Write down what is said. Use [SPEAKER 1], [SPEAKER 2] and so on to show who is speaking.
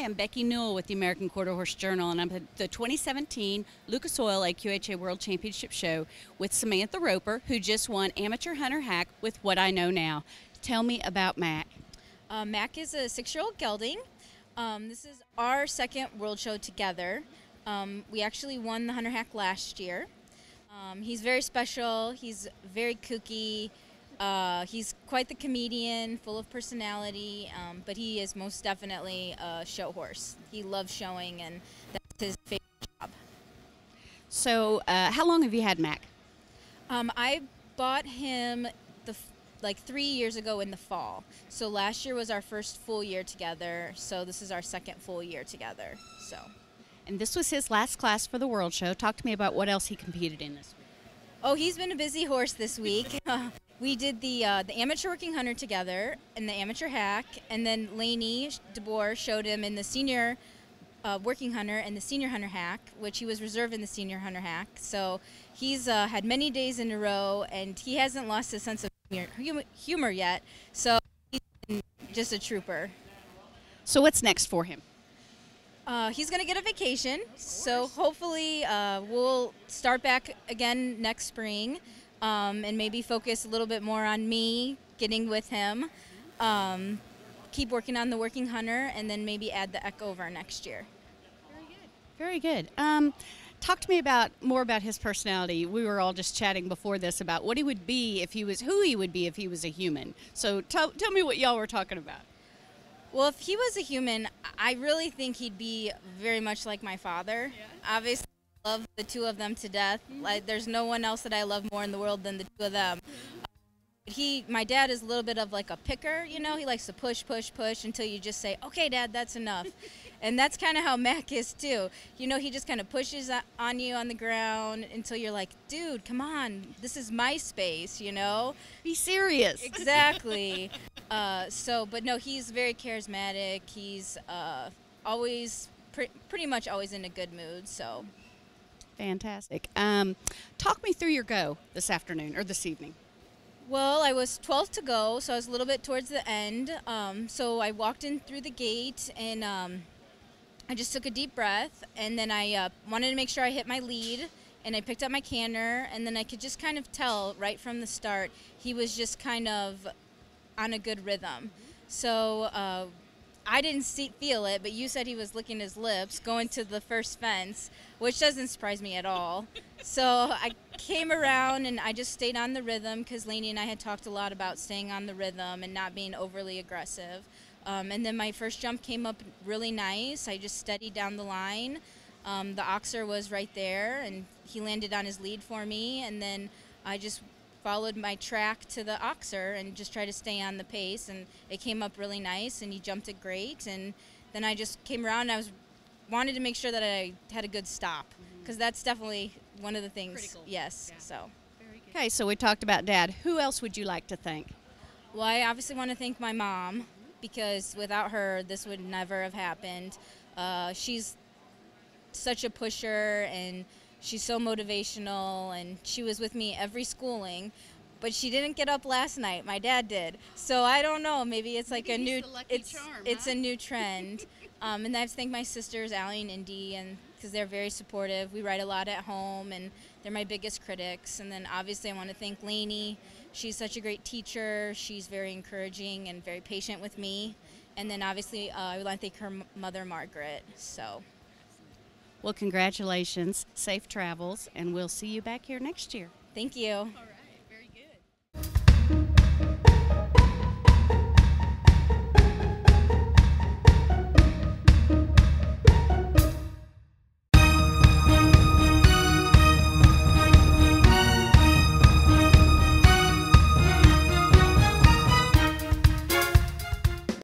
[SPEAKER 1] I'm Becky Newell with the American Quarter Horse Journal, and I'm at the 2017 Lucas Oil AQHA World Championship Show with Samantha Roper, who just won Amateur Hunter Hack with What I Know Now. Tell me about Mac.
[SPEAKER 2] Mac is a 6-year-old gelding. This is our second world show together. We actually won the Hunter Hack last year. He's very special. He's very kooky. He's quite the comedian, full of personality, but he is most definitely a show horse. He loves showing, and that's his favorite job.
[SPEAKER 1] So, how long have you had Mac?
[SPEAKER 2] I bought him like 3 years ago in the fall. So last year was our first full year together. So this is our second full year together. So.
[SPEAKER 1] And this was his last class for the World Show. Talk to me about what else he competed in this week.
[SPEAKER 2] Oh, he's been a busy horse this week. We did the amateur working hunter together and the amateur hack, and then Lainey DeBoer showed him in the senior working hunter and the senior hunter hack, which he was reserved in the senior hunter hack. So he's had many days in a row, and he hasn't lost his sense of humor yet. So he's been just a trooper.
[SPEAKER 1] So what's next for him?
[SPEAKER 2] He's going to get a vacation, so hopefully we'll start back again next spring and maybe focus a little bit more on me getting with him, keep working on the working hunter, and then maybe add the echo over next year.
[SPEAKER 1] Very good. Talk to me more about his personality. We were all just chatting before this about what he would be if he was, who he would be if he was a human. So tell me what y'all were talking about.
[SPEAKER 2] Well, if he was a human, I really think he'd be very much like my father. Yeah. Obviously, I love the two of them to death. Mm-hmm. Like, there's no one else that I love more in the world than the two of them. My dad is a little bit of like a picker, you know. He likes to push until you just say, okay, Dad, that's enough. And that's kind of how Mac is too. You know, he just kind of pushes on you on the ground until you're like, dude, come on, this is my space, you know.
[SPEAKER 1] Be serious.
[SPEAKER 2] Exactly. But no, he's very charismatic. He's always, pretty much always in a good mood, so.
[SPEAKER 1] Fantastic. Talk me through your go this afternoon or this evening.
[SPEAKER 2] Well, I was 12th to go, so I was a little bit towards the end. So I walked in through the gate, and I just took a deep breath, and then I wanted to make sure I hit my lead, and I picked up my canter, and then I could just kind of tell right from the start he was just kind of on a good rhythm. So I didn't feel it, but you said he was licking his lips going to the first fence, which doesn't surprise me at all. So I came around and I just stayed on the rhythm because Lainey and I had talked a lot about staying on the rhythm and not being overly aggressive. And then my first jump came up really nice. I just steadied down the line. The oxer was right there, and he landed on his lead for me, and then I just followed my track to the oxer and just tried to stay on the pace, and it came up really nice, and he jumped it great. And then I just came around, and I wanted to make sure that I had a good stop, because that's definitely one of the things.
[SPEAKER 1] Critical.
[SPEAKER 2] Yes.
[SPEAKER 1] Yeah.
[SPEAKER 2] So.
[SPEAKER 1] Very good. Okay, so we talked about Dad. Who else would you like to thank?
[SPEAKER 2] Well, I obviously want to thank my mom, because without her, this would never have happened. She's such a pusher, and she's so motivational, and she was with me every schooling, but she didn't get up last night. My dad did. So I don't know. Maybe it's like
[SPEAKER 1] maybe it's
[SPEAKER 2] a new trend. And I have to thank my sisters, Allie and Indy, and because they're very supportive. We write a lot at home, and they're my biggest critics. And then obviously I want to thank Lainey. She's such a great teacher. She's very encouraging and very patient with me. And then obviously I would like to thank her mother, Margaret. So.
[SPEAKER 1] Well, congratulations, safe travels, and we'll see you back here next year.
[SPEAKER 2] Thank you.